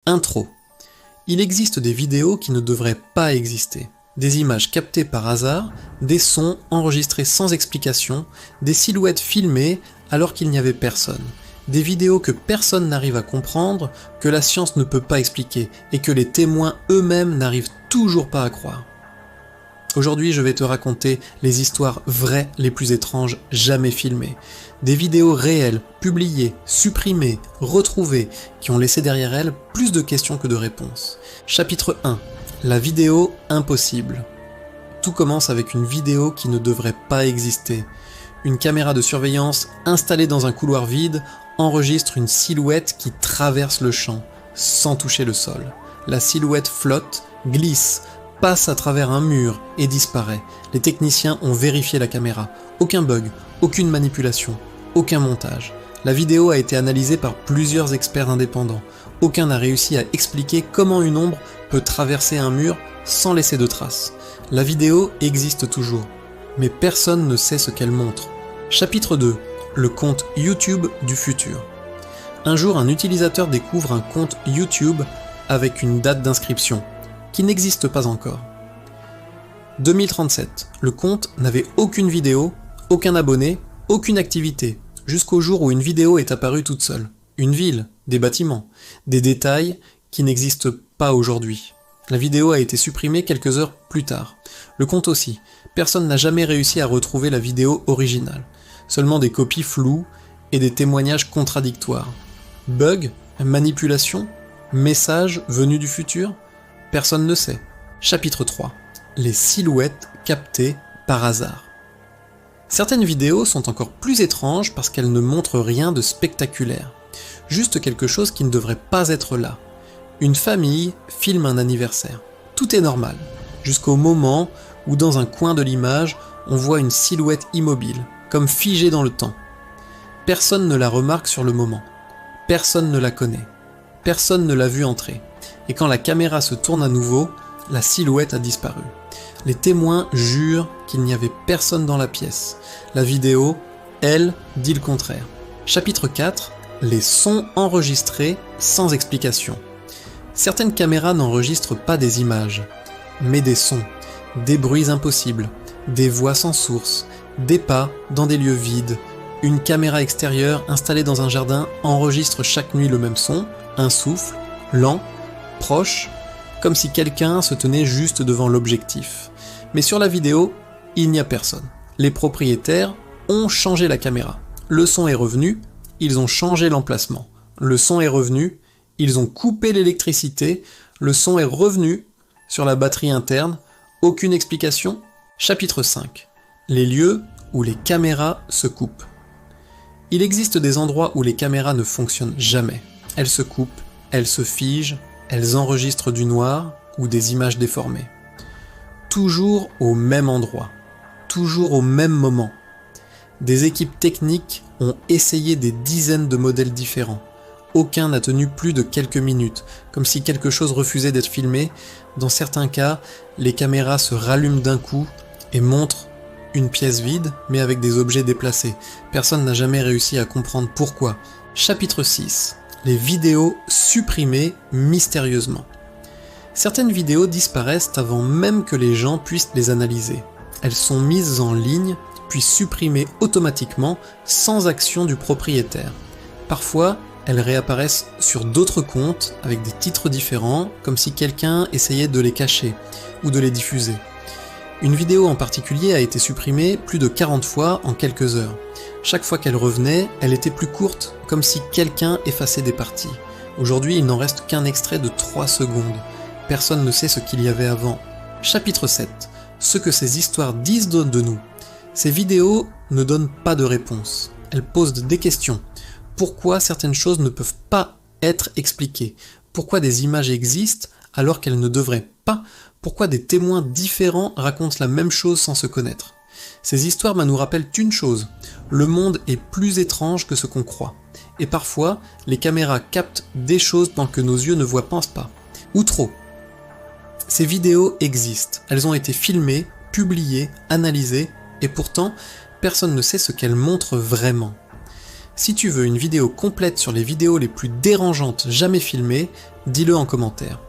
Intro. Il existe des vidéos qui ne devraient pas exister. Des images captées par hasard, des sons enregistrés sans explication, des silhouettes filmées alors qu'il n'y avait personne. Des vidéos que personne n'arrive à comprendre, que la science ne peut pas expliquer et que les témoins eux-mêmes n'arrivent toujours pas à croire. Aujourd'hui, je vais te raconter les histoires vraies les plus étranges jamais filmées. Des vidéos réelles, publiées, supprimées, retrouvées, qui ont laissé derrière elles plus de questions que de réponses. Chapitre 1. La vidéo impossible. Tout commence avec une vidéo qui ne devrait pas exister. Une caméra de surveillance installée dans un couloir vide enregistre une silhouette qui traverse le champ, sans toucher le sol. La silhouette flotte, glisse, passe à travers un mur et disparaît. Les techniciens ont vérifié la caméra. Aucun bug, aucune manipulation, aucun montage. La vidéo a été analysée par plusieurs experts indépendants. Aucun n'a réussi à expliquer comment une ombre peut traverser un mur sans laisser de traces. La vidéo existe toujours, mais personne ne sait ce qu'elle montre. Chapitre 2. Le compte YouTube du futur. Un jour, un utilisateur découvre un compte YouTube avec une date d'inscription qui n'existe pas encore. 2037. Le compte n'avait aucune vidéo, aucun abonné, aucune activité, jusqu'au jour où une vidéo est apparue toute seule. Une ville, des bâtiments, des détails qui n'existent pas aujourd'hui. La vidéo a été supprimée quelques heures plus tard. Le compte aussi. Personne n'a jamais réussi à retrouver la vidéo originale. Seulement des copies floues et des témoignages contradictoires. Bug, manipulation, message venu du futur? Personne ne sait. Chapitre 3. Les silhouettes captées par hasard. Certaines vidéos sont encore plus étranges parce qu'elles ne montrent rien de spectaculaire. Juste quelque chose qui ne devrait pas être là. Une famille filme un anniversaire. Tout est normal, jusqu'au moment où dans un coin de l'image, on voit une silhouette immobile, comme figée dans le temps. Personne ne la remarque sur le moment. Personne ne la connaît. Personne ne l'a vue entrer. Et quand la caméra se tourne à nouveau, la silhouette a disparu. Les témoins jurent qu'il n'y avait personne dans la pièce. La vidéo, elle, dit le contraire. Chapitre 4. Les sons enregistrés sans explication. Certaines caméras n'enregistrent pas des images, mais des sons, des bruits impossibles, des voix sans source, des pas dans des lieux vides. Une caméra extérieure installée dans un jardin enregistre chaque nuit le même son, un souffle, lent, proche, comme si quelqu'un se tenait juste devant l'objectif. Mais sur la vidéo, il n'y a personne. Les propriétaires ont changé la caméra. Le son est revenu, ils ont changé l'emplacement. Le son est revenu, ils ont coupé l'électricité, le son est revenu sur la batterie interne. Aucune explication. Chapitre 5. Les lieux où les caméras se coupent. Il existe des endroits où les caméras ne fonctionnent jamais. Elles se coupent, elles se figent, elles enregistrent du noir ou des images déformées. Toujours au même endroit, toujours au même moment. Des équipes techniques ont essayé des dizaines de modèles différents. Aucun n'a tenu plus de quelques minutes, comme si quelque chose refusait d'être filmé. Dans certains cas, les caméras se rallument d'un coup et montrent une pièce vide, mais avec des objets déplacés. Personne n'a jamais réussi à comprendre pourquoi. Chapitre 6. Les vidéos supprimées mystérieusement. Certaines vidéos disparaissent avant même que les gens puissent les analyser. Elles sont mises en ligne, puis supprimées automatiquement, sans action du propriétaire. Parfois, elles réapparaissent sur d'autres comptes, avec des titres différents, comme si quelqu'un essayait de les cacher, ou de les diffuser. Une vidéo en particulier a été supprimée plus de 40 fois en quelques heures. Chaque fois qu'elle revenait, elle était plus courte, comme si quelqu'un effaçait des parties. Aujourd'hui, il n'en reste qu'un extrait de 3 secondes. Personne ne sait ce qu'il y avait avant. Chapitre 7. Ce que ces histoires disent de nous. Ces vidéos ne donnent pas de réponse. Elles posent des questions. Pourquoi certaines choses ne peuvent pas être expliquées? Pourquoi des images existent alors qu'elles ne devraient pas? Pourquoi des témoins différents racontent la même chose sans se connaître? Ces histoires nous rappellent une chose, le monde est plus étrange que ce qu'on croit. Et parfois, les caméras captent des choses tant que nos yeux ne voient pas. Ou trop. Ces vidéos existent, elles ont été filmées, publiées, analysées, et pourtant, personne ne sait ce qu'elles montrent vraiment. Si tu veux une vidéo complète sur les vidéos les plus dérangeantes jamais filmées, dis-le en commentaire.